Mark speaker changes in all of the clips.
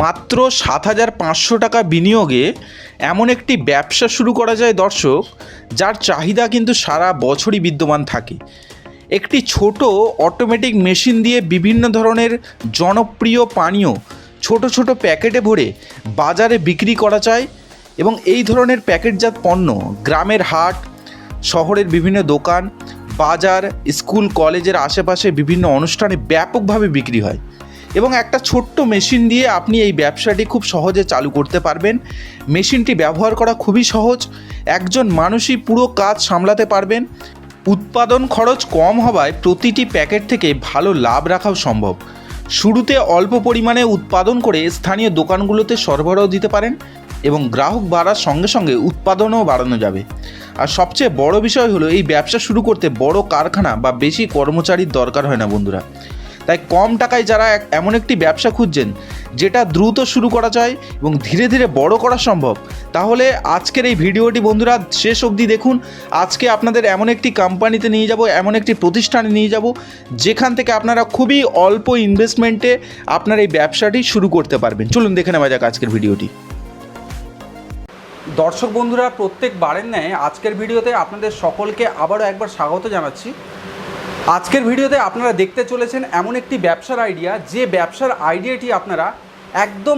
Speaker 1: মাত্র ৭,৫০০ টাকা বিনিয়োগে এমন একটি ব্যবসা শুরু করা যায় দর্শক, যার চাহিদা কিন্তু সারা বছরই বিদ্যমান থাকে। একটি ছোট অটোমেটিক মেশিন দিয়ে বিভিন্ন ধরনের জনপ্রিয় পানীয় ছোট ছোট প্যাকেটে ভরে বাজারে বিক্রি করা যায় এবং এই ধরনের প্যাকেটজাত পণ্য গ্রামের হাট, শহরের বিভিন্ন দোকান, বাজার, স্কুল, কলেজের আশেপাশে বিভিন্ন অনুষ্ঠানে ব্যাপকভাবে বিক্রি হয় এবং একটা ছোট্ট মেশিন দিয়ে আপনি এই ব্যবসাটি খুব সহজে চালু করতে পারবেন। মেশিনটি ব্যবহার করা খুবই সহজ, একজন মানুষই পুরো কাজ সামলাতে পারবেন। উৎপাদন খরচ কম হওয়ায় প্রতিটি প্যাকেট থেকে ভালো লাভ রাখাও সম্ভব। শুরুতে অল্প পরিমাণে উৎপাদন করে স্থানীয় দোকানগুলোতে সরবরাহ দিতে পারেন এবং গ্রাহক বাড়ার সঙ্গে সঙ্গে উৎপাদনও বাড়ানো যাবে। আর সবচেয়ে বড় বিষয় হলো, এই ব্যবসা শুরু করতে বড় কারখানা বা বেশি কর্মচারীর দরকার হয় না বন্ধুরা। তাই কম টাকায় যারা এমন একটি ব্যবসা খুঁজছেন যেটা দ্রুত শুরু করা যায় এবং ধীরে ধীরে বড় করা সম্ভব, তাহলে আজকের এই ভিডিওটি বন্ধুরা শেষ অবধি দেখুন। আজকে আপনাদের এমন একটি কোম্পানিতে নিয়ে যাব, এমন একটি প্রতিষ্ঠানে নিয়ে যাব, যেখান থেকে আপনারা খুবই অল্প ইনভেস্টমেন্টে আপনার এই ব্যবসাটি শুরু করতে পারবেন। চলুন দেখে নেওয়া যাক আজকের ভিডিওটি। দর্শক বন্ধুরা, প্রত্যেকবারের ন্যায় আজকের ভিডিওতে আপনাদের সকলকে আবারও একবার স্বাগত জানাচ্ছি। আজকের ভিডিওতে আপনারা দেখতে চলেছেন এমন একটি ব্যবসার আইডিয়া, যে ব্যবসার আইডিয়াটি আপনারা একদম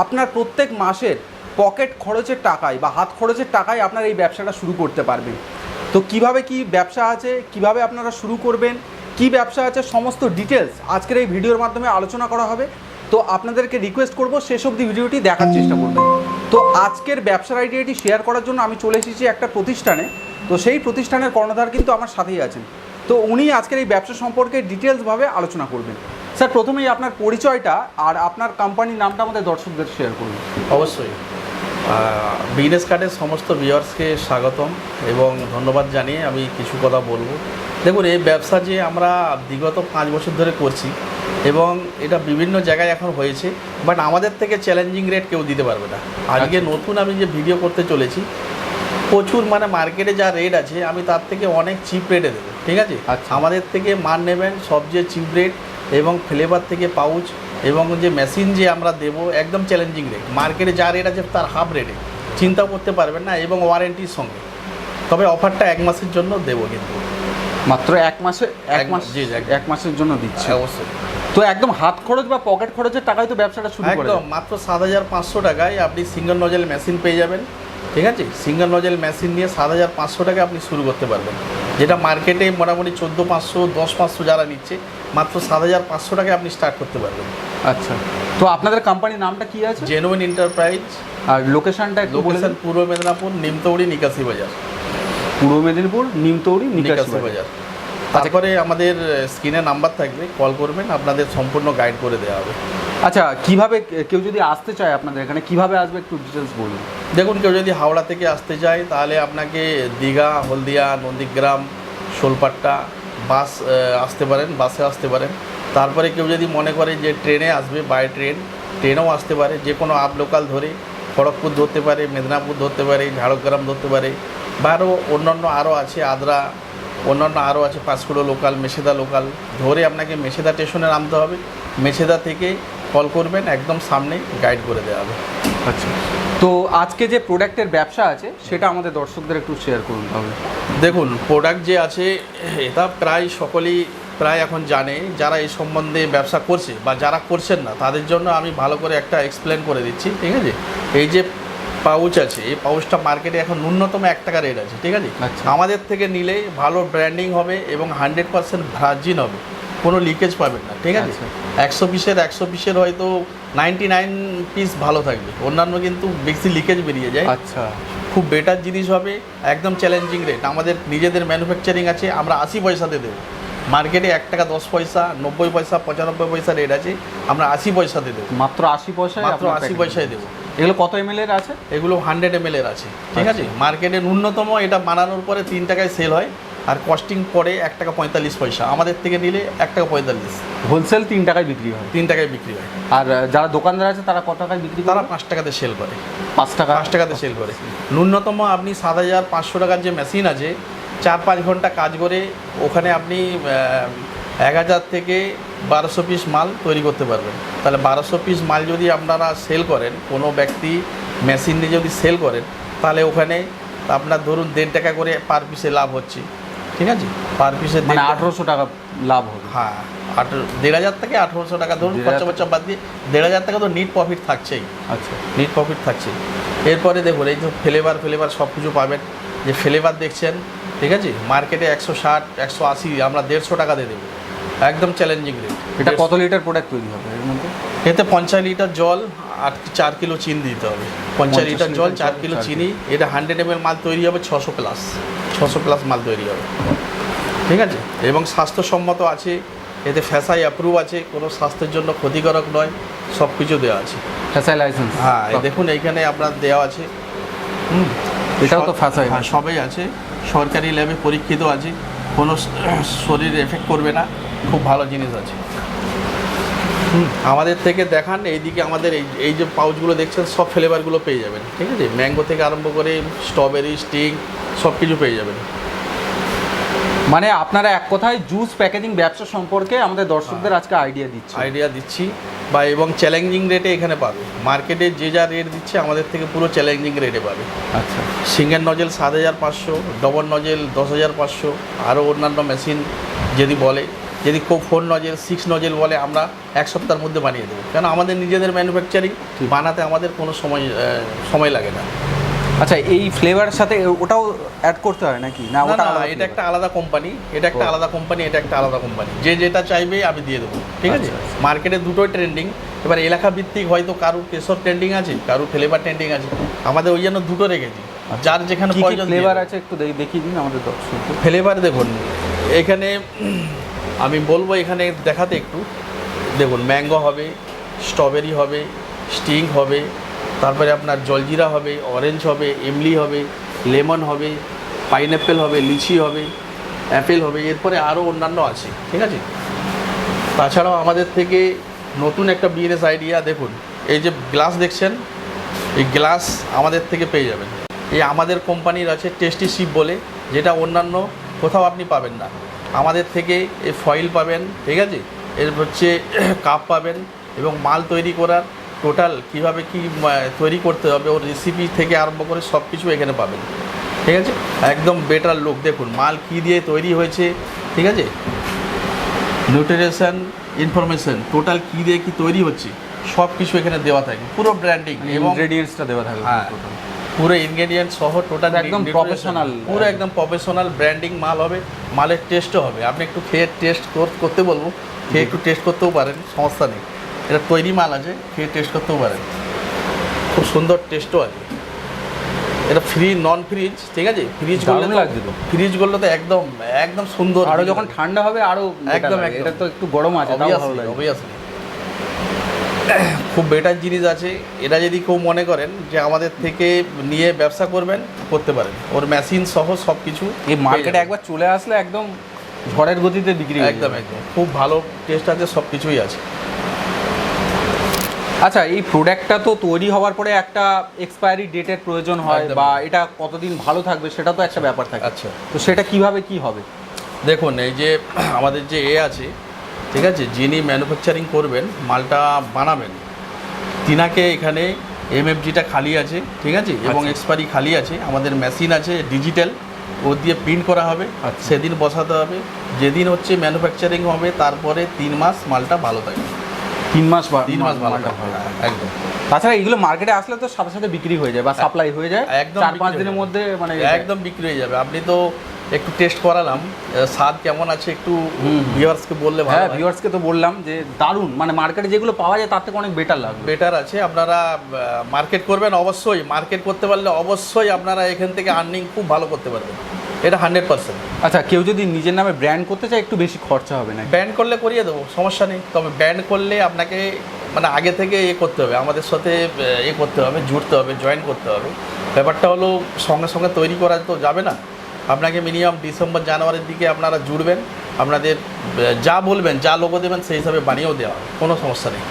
Speaker 1: আপনার প্রত্যেক মাসের পকেট খরচের টাকায় বা হাত খরচের টাকায় আপনারা এই ব্যবসাটা শুরু করতে পারবেন। তো কিভাবে কি ব্যবসা আছে, কিভাবে আপনারা শুরু করবেন, কি ব্যবসা আছে, সমস্ত ডিটেলস আজকের এই ভিডিওর মাধ্যমে আলোচনা করা হবে। তো আপনাদেরকে রিকোয়েস্ট করব শেষ অবধি ভিডিওটি দেখার চেষ্টা করবেন। তো আজকের ব্যবসার আইডিয়াটি শেয়ার করার জন্য আমি চলে এসেছি একটা প্রতিষ্ঠানে। তো সেই প্রতিষ্ঠানের কর্ণধার কিন্তু আমার সাথেই আছেন। তো উনি আজকের এই ব্যবসা সম্পর্কে ডিটেলসভাবে আলোচনা করবেন। স্যার, প্রথমেই আপনার পরিচয়টা আর আপনার কোম্পানির নামটা আমাদের দর্শকদের শেয়ার করুন।
Speaker 2: অবশ্যই বিজনেস কার্ডের সমস্ত ভিউয়ার্সকে স্বাগতম এবং ধন্যবাদ জানিয়ে আমি কিছু কথা বলবো। দেখুন, এই ব্যবসা যে আমরা বিগত 5 বছর ধরে করছি এবং এটা বিভিন্ন জায়গায় এখন হয়েছে, বাট আমাদের থেকে চ্যালেঞ্জিং রেট কেউ দিতে পারবে না। আজকে নতুন আমি যে ভিডিও করতে চলেছি, প্রচুর মানে মার্কেটে যা রেট আছে আমি তার থেকে অনেক চিপ রেটে দেবো, ঠিক আছে? আমাদের থেকে মাল নেবেন সবচেয়ে চিপ রেট এবং ফ্লেভার থেকে পাউচ এবং যে মেশিন যে আমরা দেবো একদম চ্যালেঞ্জিং রেট। মার্কেটে যা রেট আছে তার হাফ রেটে, চিন্তাও করতে পারবেন না, এবং ওয়ারেন্টির সঙ্গে। তবে অফারটা 1 মাসের জন্য দেবো, কিন্তু
Speaker 1: মাত্র 1 মাসে 1 মাসের জন্য দিচ্ছে।
Speaker 2: অবশ্যই।
Speaker 1: তো একদম হাত খরচ বা পকেট খরচের টাকায় তো ব্যবসাটা শুরু করে
Speaker 2: একদম মাত্র 7,500 টাকায় আপনি সিঙ্গেল নজেল মেশিন পেয়ে যাবেন, ঠিক আছে? সিঙ্গেল নজেল মেশিন নিয়ে 7,500 টাকায় আপনি শুরু করতে পারবেন, যেটা মার্কেটে মোটামুটি 14,500 10,500 যারা নিচ্ছে, মাত্র 7,500 টাকায় আপনি স্টার্ট করতে পারবেন।
Speaker 1: আচ্ছা, তো আপনাদের কোম্পানির নামটা কি আছে?
Speaker 2: Genuine enterprise.
Speaker 1: আর লোকেশনটা?
Speaker 2: লোকেশন পূর্ব মেদিনীপুর, নিমতৌড়ি, নিকাশি বাজার।
Speaker 1: পূর্ব মেদিনীপুর, নিমতৌড়ি, নিকাশি বাজার।
Speaker 2: তারপরে আমাদের স্ক্রিনে নাম্বার থাকবে, কল করবেন, আপনাদের সম্পূর্ণ গাইড করে দেওয়া হবে।
Speaker 1: আচ্ছা, কিভাবে কেউ যদি আসতে চায় আপনাদের এখানে, কিভাবে আসবে একটু ডিটেলস বলুন।
Speaker 2: দেখুন, কেউ যদি হাওড়া থেকে আসতে চায় তাহলে আপনাকে দীঘা, হলদিয়া, নন্দীগ্রাম, শোলপাট্টা বাস আসতে পারেন, বাসে আসতে পারেন। তারপরে কেউ যদি মনে করে যে ট্রেনে আসবে, বাই ট্রেনেও আসতে পারে। যে কোনো আপ লোকাল ধরে খড়গপুর ধরতে পারে, মেদিনীপুর ধরতে পারে, ঝাড়গ্রাম ধরতে পারে, বা আরও অন্যান্য আরও আছে, আদ্রা, অন্যান্য আরও আছে, পাঁশকুড়ো লোকাল, মেছেদা লোকাল ধরে আপনাকে মেছেদা স্টেশনে নামতে হবে। মেছেদা থেকে কল করবেন, একদম সামনে গাইড করে দেওয়া হবে।
Speaker 1: আচ্ছা, তো আজকে যে প্রোডাক্টের ব্যবসা আছে সেটা আমাদের দর্শকদের একটু শেয়ার করুন তাহলে।
Speaker 2: দেখুন, প্রোডাক্ট যে আছে এটা প্রায় সকলেই এখন জানে, যারা এই সম্বন্ধে ব্যবসা করছে বা যারা করছেন না তাদের জন্য আমি ভালো করে একটা এক্সপ্লেন করে দিচ্ছি, ঠিক আছে? এই যে পাউচ আছে, এই পাউচটা মার্কেটে এখন ন্যূনতম 1 টাকা রেট আছে, ঠিক আছে? আমাদের থেকে নিলে ভালো ব্র্যান্ডিং হবে এবং 100% ভার্জিন হবে, কোনো লিকেজ পাবেন না, ঠিক আছে? 100 পিসের হয়তো 99 পিস ভালো থাকবে, অন্যান্য কিন্তু বেশি লিকেজ বেরিয়ে যায়।
Speaker 1: আচ্ছা,
Speaker 2: খুব বেটার জিনিস হবে, একদম চ্যালেঞ্জিং রেট। আমাদের নিজেদের ম্যানুফ্যাকচারিং আছে, আমরা 80 পয়সাতে দেবো। মার্কেটে 1 টাকা 10 পয়সা, 90 পয়সা, 95 পয়সা রেট আছে, আমরা 80 পয়সাতে দেবো।
Speaker 1: মাত্র 80 পয়সায়?
Speaker 2: মাত্র 80 পয়সায় দেবো।
Speaker 1: এগুলো কত ml এর আছে?
Speaker 2: এগুলো 100 ml এর আছে, ঠিক আছে? মার্কেটে ন্যূনতম এটা বানানোর পরে 3 টাকায় সেল হয়, আর কস্টিং পড়ে 1 টাকা 45 পয়সা। আমাদের থেকে নিলে 1 টাকা 45।
Speaker 1: হোলসেল 3 টাকায় বিক্রি হয়?
Speaker 2: 3 টাকায় বিক্রি হয়।
Speaker 1: আর যারা দোকানদার আছে তারা কত টাকায় বিক্রি করে?
Speaker 2: তারা 5 টাকাতে সেল করে।
Speaker 1: 5 টাকাতে
Speaker 2: সেল করে। ন্যূনতম আপনি 7,500 টাকার যে মেশিন আছে, 4-5 ঘন্টা কাজ করে ওখানে আপনি 1000 থেকে 1200 পিস মাল তৈরি করতে পারবেন। তাহলে 1200 পিস মাল যদি আপনারা সেল করেন, কোনো ব্যক্তি মেশিন দিয়ে যদি সেল করেন, তাহলে ওখানে আপনার ধরুন 1.5 টাকা করে পার পিসে লাভ হচ্ছে, ঠিক আছে? পার পিসে
Speaker 3: মানে 1800 টাকা লাভ হবে।
Speaker 2: হ্যাঁ, 1500 থেকে 1800 টাকা ধরুন, খরচা বাদ দিয়ে 1500 টাকা তো নিট প্রফিট থাকছেই।
Speaker 3: আচ্ছা,
Speaker 2: নিট প্রফিট থাকছেই। এরপরে দেখুন এই যে ফ্লেভার সব কিছু পাবেন। যে ফ্লেভার দেখছেন, ঠিক আছে, মার্কেটে 160 180, আমরা 150 টাকা দিয়ে দেবো, একদম চ্যালেঞ্জিং রেট।
Speaker 3: এটা কত লিটার প্রোডাক্ট তৈরি হবে এর মধ্যে?
Speaker 2: এতে 50 লিটার জল আর 4 কিলো চিনি দিতে হবে। 50 লিটার জল, 4 কিলো চিনি। এটা 100 ml মাল তৈরি হবে 600 প্লাস মাল তৈরি হবে, ঠিক আছে? এবং স্বাস্থ্যসম্মত আছে, এতে ফ্যাসাই অ্যাপ্রুভ আছে, কোনো স্বাস্থ্যের জন্য ক্ষতিকারক নয়, সব কিছু দেওয়া আছে।
Speaker 3: FSSAI licence?
Speaker 2: হ্যাঁ, দেখুন এইখানে আপনার দেওয়া আছে।
Speaker 3: এটাও তো ফ্যাসাই?
Speaker 2: হ্যাঁ, সবাই আছে, সরকারি ল্যাবে পরীক্ষিত আছে, কোনো শরীর এফেক্ট করবে না, খুব ভালো জিনিস আছে। আমাদের থেকে দেখান এইদিকে, আমাদের এই যে পাউচগুলো দেখছেন সব ফ্লেভারগুলো পেয়ে যাবেন, ঠিক আছে? ম্যাঙ্গো থেকে আরম্ভ করে স্ট্রবেরি, স্টিং, সব কিছু পেয়ে যাবেন।
Speaker 3: মানে আপনারা এক কথায় জুস প্যাকেজিং ব্যবসা সম্পর্কে আমাদের দর্শকদের আজকে আইডিয়া
Speaker 2: দিচ্ছি বা এবং চ্যালেঞ্জিং রেটে এখানে পাবে। মার্কেটে যে যা রেট দিচ্ছে আমাদের থেকে পুরো চ্যালেঞ্জিং রেটে পাবে।
Speaker 3: আচ্ছা,
Speaker 2: সিঙ্গেল নজেল 7500, ডবল নজেল 10500, আরও অন্যান্য মেশিন যদি 4 নজেল 6 নজেল বলে, আমরা 1 সপ্তাহের মধ্যে বানিয়ে দেবো। কেন আমাদের নিজেদের ম্যানুফ্যাকচারিং, বানাতে আমাদের কোনো সময় লাগে না।
Speaker 3: আচ্ছা, এই ফ্লেভারের সাথে ওটাও অ্যাড করতে হয় নাকি? না, ওটা
Speaker 2: এটা একটা আলাদা কোম্পানি, এটা একটা আলাদা কোম্পানি। যে যেটা চাইবে আমি দিয়ে দেবো, ঠিক আছে? মার্কেটে দুটোই ট্রেন্ডিং। এবার এলাকা ভিত্তিক হয়তো কারুর কেশর ট্রেন্ডিং আছে, কারুর ফ্লেভার ট্রেন্ডিং আছে, আমাদের ওই জন্য দুটো রেখেছি, যার যেখানে প্রয়োজন।
Speaker 3: ফ্লেভার আছে একটু দেখিয়ে দিন আমাদের দর্শকদের।
Speaker 2: ফ্লেভার দেখুন এখানে, আমি বলবো এখানে দেখাতে একটু। দেখুন ম্যাঙ্গো হবে, স্ট্রবেরি হবে, স্টিং হবে, তারপরে আপনার জলজিরা হবে, অরেঞ্জ হবে, ইমলি হবে, লেমন হবে, পাইনঅ্যাপেল হবে, লিচি হবে, অ্যাপেল হবে, এরপরে আরও অন্যান্য আছে, ঠিক আছে? তাছাড়াও আমাদের থেকে নতুন একটা বিজনেস আইডিয়া, দেখুন এই যে গ্লাস দেখছেন, এই গ্লাস আমাদের থেকে পেয়ে যাবেন। এই আমাদের কোম্পানির আছে টেস্টি শিপ বলে, যেটা অন্যান্য কোথাও আপনি পাবেন না। আমাদের থেকে এই ফয়েল পাবেন, ঠিক আছে? এর হচ্ছে কাপ পাবেন, এবং মাল তৈরি করার টোটাল কীভাবে কী তৈরি করতে হবে, ওর রেসিপি থেকে আরম্ভ করে সব কিছু এখানে পাবেন, ঠিক আছে? একদম বেটার লুক। দেখুন মাল কী দিয়ে তৈরি হয়েছে, ঠিক আছে? নিউট্রিশন ইনফরমেশন, টোটাল কী দিয়ে কী তৈরি হচ্ছে, সব কিছু এখানে দেওয়া থাকে, পুরো ব্র্যান্ডিং এবং
Speaker 3: ইনগ্রেডিয়েন্টসটা দেওয়া থাকে।
Speaker 2: হ্যাঁ, পুরো ইনগ্রেডিয়েন্ট সহ টোটাল
Speaker 3: একদম প্রফেশনাল,
Speaker 2: পুরো একদম প্রফেশনাল ব্র্যান্ডিং মাল হবে। মালের টেস্টও হবে, আপনি একটু খেয়ে টেস্ট করতে বলবো, খেয়ে একটু টেস্ট করতেও পারেন, সমস্যা নেই। এটা তৈরি মাল আছে, খেয়ে টেস্ট করতেও পারেন, খুব সুন্দর টেস্টও আছে। এটা নন ফ্রিজ, ঠিক আছে? ফ্রিজ করলে তো একদম সুন্দর।
Speaker 3: আরও যখন ঠান্ডা হবে আরও একদম, এটা তো একটু গরম আছে,
Speaker 2: অবভিয়াসলি খুব বেটার জিনিস আছে। এটা যদি কেউ মনে করেন যে আমাদের থেকে নিয়ে ব্যবসা করতে পারেন, ওর মেশিন সহ সব কিছু
Speaker 3: এই মার্কেটে একবার চলে আসলে একদম ঝড়ের গতিতে বিক্রি,
Speaker 2: একদম খুব ভালো টেস্ট আছে, সব কিছুই আছে।
Speaker 3: আচ্ছা, এই প্রোডাক্টটা তো তৈরি হওয়ার পরে একটা এক্সপায়ারি ডেটের প্রয়োজন হয়, বা এটা কতদিন ভালো থাকবে সেটা তো একটা ব্যাপার থাকে।
Speaker 2: আচ্ছা,
Speaker 3: তো সেটা কিভাবে কি হবে?
Speaker 2: দেখুন এই যে আমাদের যে আছে, ঠিক আছে, যিনি ম্যানুফ্যাকচারিং করবেন, মালটা বানাবেন, তিনাকে এখানে এমএফজিটা খালি আছে, ঠিক আছে, এবং এক্সপায়ারি খালি আছে। আমাদের মেশিন আছে ডিজিটাল, ও দিয়ে প্রিন্ট করা হবে, সেদিন বসাতে হবে। যেদিন হচ্ছে ম্যানুফ্যাকচারিং হবে তারপরে 3 মাস মালটা ভালো থাকে।
Speaker 3: 3 মাস
Speaker 2: মালটা ভালো, একদম।
Speaker 3: তাছাড়া এগুলো মার্কেটে আসলে তো সাথে সাথে বিক্রি হয়ে যায় বা সাপ্লাই হয়ে যায়,
Speaker 2: একদম
Speaker 3: 4-5 দিনের মধ্যে, মানে
Speaker 2: একদম বিক্রি হয়ে যাবে। আপনি তো একটু টেস্ট করালাম, স্বাদ কেমন আছে একটু ভিউয়ার্সকে বললে ভালো।
Speaker 3: হ্যাঁ, ভিউয়ার্সকে তো বললাম যে দারুণ, মানে মার্কেটে যেগুলো পাওয়া যায় তার থেকে অনেক বেটার
Speaker 2: আছে। আপনারা মার্কেট করবেন, অবশ্যই মার্কেট করতে পারলে অবশ্যই আপনারা এখান থেকে আর্নিং খুব ভালো করতে পারবেন, এটা 100%।
Speaker 3: আচ্ছা, কেউ যদি নিজের নামে ব্র্যান্ড করতে চায় একটু বেশি খরচা হবে না?
Speaker 2: ব্র্যান্ড করলে করিয়ে দেবো, সমস্যা নেই। তবে ব্র্যান্ড করলে আপনাকে মানে আগে থেকে করতে হবে, আমাদের সাথে করতে হবে, জুড়তে হবে, জয়েন করতে হবে। ব্যাপারটা হলো সঙ্গে সঙ্গে তৈরি করা তো যাবে না, আপনাকে মিনিমাম ডিসেম্বর জানুয়ারির দিকে আপনারা জুড়বেন, আপনাদের যা বলবেন, যা লোগো দেবেন সেই হিসাবে বানিয়েও দেওয়া হবে, কোনো সমস্যা নেই।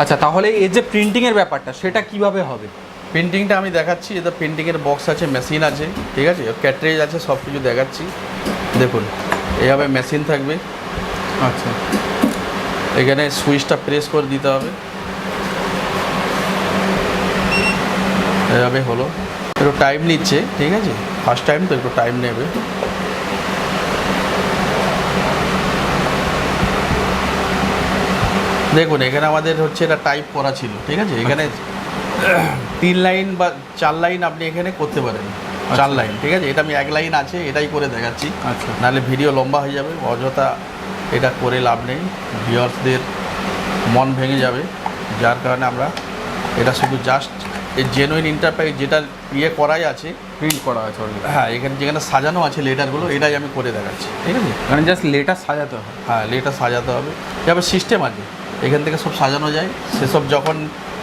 Speaker 3: আচ্ছা, তাহলে এই যে প্রিন্টিংয়ের ব্যাপারটা সেটা কিভাবে হবে?
Speaker 2: প্রিন্টিংটা আমি দেখাচ্ছি, এটা প্রিন্টিংয়ের বক্স আছে, মেশিন আছে, ঠিক আছে, ক্যাটরেজ আছে, সব কিছু দেখাচ্ছি। দেখুন এইভাবে মেশিন থাকবে,
Speaker 3: আচ্ছা,
Speaker 2: এখানে সুইচটা প্রেস করে দিতে হবে, এভাবে হলো। একটু টাইম নিচ্ছে, ঠিক আছে, ফার্স্ট টাইম তো একটু টাইম নেবে। দেখুন এখানে আমাদের হচ্ছে এটা টাইপ করা ছিল, ঠিক আছে, এখানে 3 লাইন বা 4 লাইন আপনি এখানে করতে পারেন, 4 লাইন, ঠিক আছে। এটা আমি 1 লাইন আছে এটাই করে দেখাচ্ছি,
Speaker 3: আচ্ছা,
Speaker 2: নাহলে ভিডিও লম্বা হয়ে যাবে, অযথা এটা করে লাভ নেই, ভিউয়ার্সদের মন ভেঙে যাবে। যার কারণে আমরা এটা শুধু জাস্ট এই জেনুইন ইন্টারপ্রাইজ যেটা ইয়ে করাই আছে,
Speaker 3: প্রিন্ট করা আছে অলরেডি।
Speaker 2: হ্যাঁ, এখানে যেখানে সাজানো আছে লেটারগুলো এটাই আমি করে দেখাচ্ছি, ঠিক আছে।
Speaker 3: মানে জাস্ট লেটার সাজাতে হয়।
Speaker 2: হ্যাঁ, লেটার সাজাতে হবে, এভাবে সিস্টেম আছে, এখান থেকে সব সাজানো যায়, সেসব যখন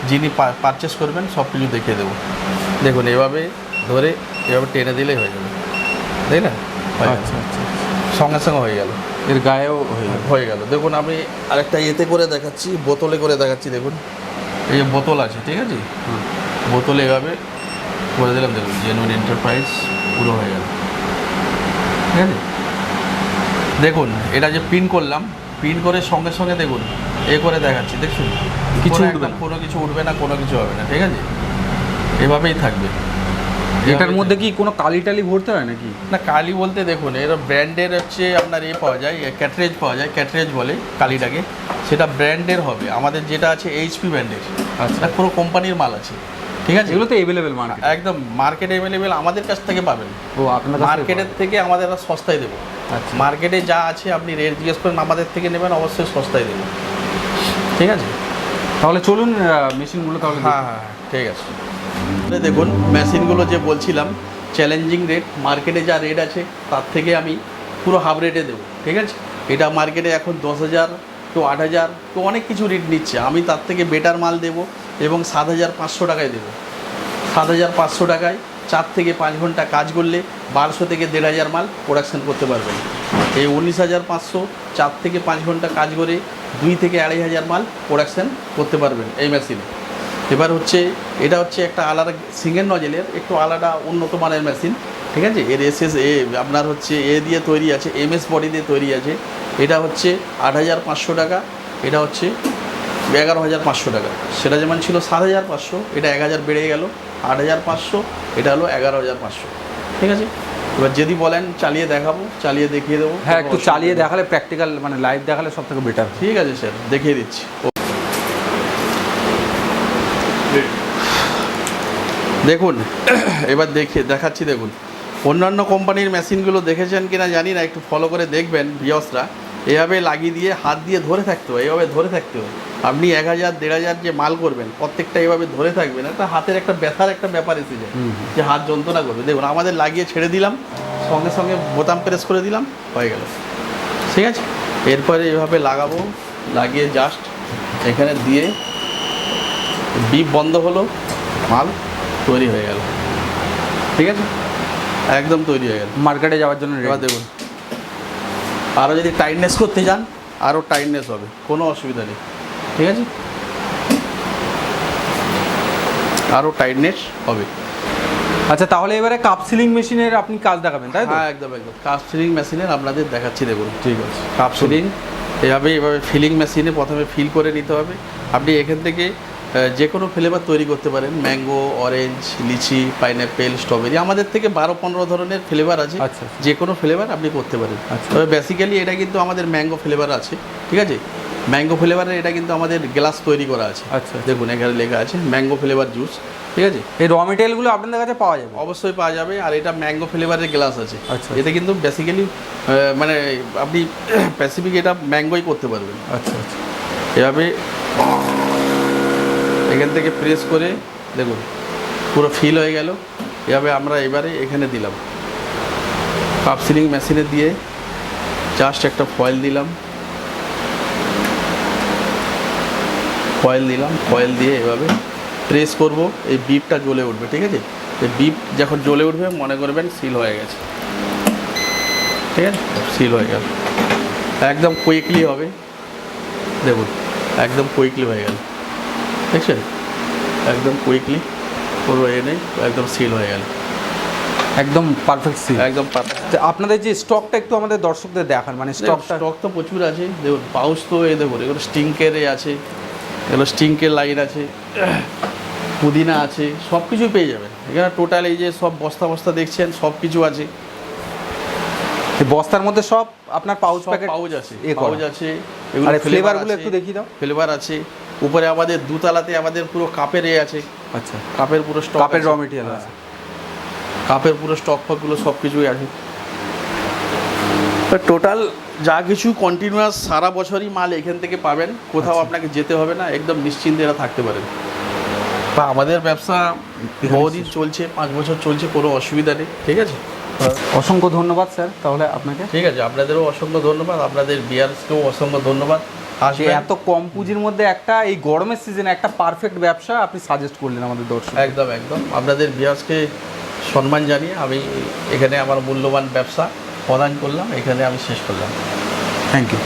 Speaker 2: যিনি পারচেস করবেন সব কিছু দেখিয়ে দেবো। দেখুন এভাবে ধরে এভাবে টেনে দিলেই হয়ে যাবে, তাই না?
Speaker 3: আচ্ছা আচ্ছা,
Speaker 2: সঙ্গে সঙ্গে হয়ে গেল,
Speaker 3: এর গায়েও
Speaker 2: হয়ে গেল। দেখুন আমি আরেকটা ইয়েতে করে দেখাচ্ছি, বোতলে করে দেখাচ্ছি। দেখুন এই যে বোতল আছে, ঠিক আছে, বোতলে এভাবে করে দিলাম, দেখুন জেনুইন এন্টারপ্রাইজ পুরো হয়ে গেল, ঠিক আছে। দেখুন এটা যে প্রিন্ট করলাম, প্রিন্ট করে সঙ্গে সঙ্গে দেখুন এ করে দেখাচ্ছি, দেখুন
Speaker 3: কিছু
Speaker 2: কোনো
Speaker 3: উঠবে
Speaker 2: একদম
Speaker 3: না।
Speaker 2: কোনো কিছু উঠবে না, কোনো কিছু হবে না, ঠিক আছে, এভাবেই থাকবে।
Speaker 3: এটার মধ্যে কি কোনো কালি টালি ভরতে হয় নাকি?
Speaker 2: না, কালি বলতে দেখুন এর ব্র্যান্ডের হচ্ছে আপনার এ পাওয়া যায়, ক্যাটরেজ পাওয়া যায়, ক্যাটরেজ বলে কালিটাকে, সেটা ব্র্যান্ডের হবে। আমাদের যেটা আছে এইচপি ব্র্যান্ডের,
Speaker 3: আচ্ছা,
Speaker 2: পুরো কোম্পানির মাল আছে, ঠিক আছে।
Speaker 3: এগুলো তো অ্যাভেলেবেল মার্কেট।
Speaker 2: একদম মার্কেটে অ্যাভেলেবেল, আমাদের কাছ থেকে পাবেন।
Speaker 3: ও আপনার
Speaker 2: মার্কেটের থেকে আমাদের সস্তায় দেবো।
Speaker 3: আচ্ছা,
Speaker 2: মার্কেটে যা আছে আপনি রেট জিজ্ঞেস করেন, আমাদের থেকে নেবেন অবশ্যই সস্তায় দেবো, ঠিক আছে।
Speaker 3: তাহলে চলুন মেশিনগুলো তাহলে
Speaker 2: হ্যাঁ হ্যাঁ, ঠিক আছে। দেখুন মেশিনগুলো যে বলছিলাম চ্যালেঞ্জিং রেট, মার্কেটে যা রেট আছে তার থেকে আমি পুরো হাফ রেটে দেবো, ঠিক আছে। এটা মার্কেটে এখন 10,000, তো 8,000, তো অনেক কিছু রেট নিচ্ছে, আমি তার থেকে বেটার মাল দেবো এবং 7,500 টাকায় দেবো। 7,500 টাকায় 4 থেকে 5 ঘন্টা কাজ করলে 1200 থেকে 1,500 মাল প্রোডাকশান করতে পারবেন। এই 19,500 4 থেকে 5 ঘন্টা কাজ করে 2 থেকে 2,500 মাল প্রোডাকশান করতে পারবেন এই মেশিনে। এবার হচ্ছে এটা হচ্ছে একটা আলাদা সিঙ্গেল নজেলের একটু আলাদা উন্নত মানের মেশিন, ঠিক আছে। এর আপনার হচ্ছে দিয়ে তৈরি আছে, MS বডি দিয়ে তৈরি আছে। এটা হচ্ছে 8,500 টাকা, এটা হচ্ছে 11,500 টাকা। সেটা যেমন ছিল 7,500, এটা 1,000 বেড়ে গেল 8,500, এটা হলো 11,500, ঠিক আছে। এবার যদি বলেন চালিয়ে দেখাবো, চালিয়ে দেখিয়ে দেবো।
Speaker 3: হ্যাঁ, একটু চালিয়ে দেখালে প্র্যাকটিক্যাল মানে লাইভ দেখালে সব থেকে বেটার।
Speaker 2: ঠিক আছে স্যার, দেখিয়ে দিচ্ছি। দেখুন এবার দেখাচ্ছি। দেখুন অন্যান্য কোম্পানির মেশিনগুলো দেখেছেন কিনা জানি না, একটু ফলো করে দেখবেন ভিউয়ার্সরা। এভাবে লাগিয়ে দিয়ে হাত দিয়ে ধরে থাকতে হয়, এভাবে ধরে থাকতে হয়। আপনি 1,000 1,500 যে মাল করবেন প্রত্যেকটা এভাবে ধরে থাকবেন, একটা হাতের একটা ব্যথার একটা ব্যাপার এসে যায়, যে হাত যন্ত্রণা করবে। দেখুন আমাদের লাগিয়ে ছেড়ে দিলাম, সঙ্গে সঙ্গে বোতাম প্রেস করে দিলাম, হয়ে গেল, ঠিক আছে। এরপরে এভাবে লাগাবো, লাগিয়ে জাস্ট এখানে দিয়ে বিপ বন্ধ হলো, মাল তৈরি হয়ে গেল, ঠিক আছে, একদম তৈরি হয়ে গেল
Speaker 3: মার্কেটে যাওয়ার জন্য
Speaker 2: এবার দেখুন আরও যদি টাইটনেস করতে যান আরও টাইটনেস হবে, কোনো অসুবিধা নেই, ঠিক আছে, আরও টাইটনেস হবে।
Speaker 3: আচ্ছা, তাহলে এবারে কাপ সিলিং মেশিনের আপনি কাজ দেখাবেন, তাই তো?
Speaker 2: হ্যাঁ, একদম একদম কাপ সিলিং মেশিনের আপনাদের দেখাচ্ছি। দেখুন
Speaker 3: ঠিক আছে।
Speaker 2: কাপ সিলিং এভাবে ফিলিং মেশিনে প্রথমে ফিল করে নিতে হবে। আপনি এখান থেকে যে কোনো ফ্লেভার তৈরি করতে পারেন, ম্যাঙ্গো, অরেঞ্জ, লিচি, পাইনঅ্যাপেল, স্ট্রবেরি, আমাদের থেকে 12-15 ধরনের ফ্লেভার আছে।
Speaker 3: আচ্ছা,
Speaker 2: যে কোনো ফ্লেভার আপনি করতে পারেন।
Speaker 3: আচ্ছা।
Speaker 2: তবে বেসিক্যালি এটা কিন্তু আমাদের ম্যাঙ্গো ফ্লেভার আছে, ঠিক আছে। ম্যাঙ্গো ফ্লেভারের এটা কিন্তু আমাদের গ্লাস তৈরি করা আছে।
Speaker 3: আচ্ছা,
Speaker 2: দেখুন এখানে লেখা আছে ম্যাঙ্গো ফ্লেভার জুস, ঠিক আছে।
Speaker 3: এই র মেটেরিয়ালগুলো আপনাদের কাছে পাওয়া যাবে?
Speaker 2: অবশ্যই পাওয়া যাবে। আর এটা ম্যাঙ্গো ফ্লেভারের গ্লাস আছে।
Speaker 3: আচ্ছা।
Speaker 2: এতে কিন্তু বেসিক্যালি মানে আপনি স্পেসিফিক এটা ম্যাঙ্গোই করতে পারবেন।
Speaker 3: আচ্ছা আচ্ছা,
Speaker 2: এভাবে এখান থেকে প্রেস করে দেখুন পুরো ফিল হয়ে গেল। এভাবে আমরা এবারে এখানে দিলাম কাপ সিলিং মেশিনে দিয়ে জাস্ট একটা ফয়েল দিলাম, ফয়েল দিয়ে এভাবে প্রেস করব, এই বিপটা জ্বলে উঠবে, ঠিক আছে। এই বিপ যখন জ্বলে উঠবে মনে করবেন সিল হয়ে গেছে, ঠিক আছে, সিল হয়ে গেল। একদম কুইকলি হবে, দেখুন একদম কুইকলি হয়ে গেল, দেখছেন, একদম কুইকলি পুরো নেই, একদম সিল হয়ে গেল,
Speaker 3: একদম পারফেক্ট সিল।
Speaker 2: একদম পারফেক্ট।
Speaker 3: আপনাদের যে স্টকটা একটু আমাদের দর্শকদের দেখান, মানে স্টকটা।
Speaker 2: স্টক তো প্রচুর আছে, দেখুন পাউচ তো এই দেখুন, এগুলো স্টিঙ্কের আছে, এগুলো স্টিঙ্কের লাইন আছে, পুদিনা আছে, সব কিছুই পেয়ে যাবেন এখানে। টোটাল এই যে সব বস্তা বস্তা দেখছেন সব কিছু আছে।
Speaker 3: এই বস্তার মধ্যে সব আপনার পাউচ প্যাকেট
Speaker 2: পাউচ আছে,
Speaker 3: এ করা।
Speaker 2: পাউচ আছে।
Speaker 3: আর ফ্লেভারগুলো একটু দেখিয়ে দাও।
Speaker 2: ফ্লেভার আছে। উপরে আমাদের দুতলাতে আমাদের পুরো কাপের আছে।
Speaker 3: আচ্ছা,
Speaker 2: কাপের পুরো স্টক,
Speaker 3: কাপের র মেটেরিয়াল আছে।
Speaker 2: কাপের পুরো স্টক ফকগুলো সব কিছুই আছে। টোটাল যা কিছু কন্টিনিউয়াস সারা বছরই মাল এখান থেকে পাবেন, কোথাও আপনাকে যেতে হবে না, একদম নিশ্চিন্তে এরা থাকতে পারেন। বা আমাদের ব্যবসা বহুদিন চলছে, 5 বছর চলছে, কোনো অসুবিধা নেই। ঠিক আছে,
Speaker 3: অসংখ্য ধন্যবাদ স্যার তাহলে আপনাকে।
Speaker 2: ঠিক আছে, আপনাদেরও অসংখ্য ধন্যবাদ, আপনাদের বিয়ার্সকেও অসংখ্য ধন্যবাদ।
Speaker 3: যে
Speaker 2: আসবেন।
Speaker 3: এত কম পুঁজির মধ্যে একটা এই গরমের সিজনে একটা পারফেক্ট ব্যবসা আপনি সাজেস্ট করলেন আমাদের দর্শক।
Speaker 2: একদম একদম আপনাদের বিয়ার্সকে সম্মান জানিয়ে আমি এখানে আমার মূল্যবান ব্যবসা প্রদান করলাম, এখানে আমি শেষ করলাম।
Speaker 3: Thank you.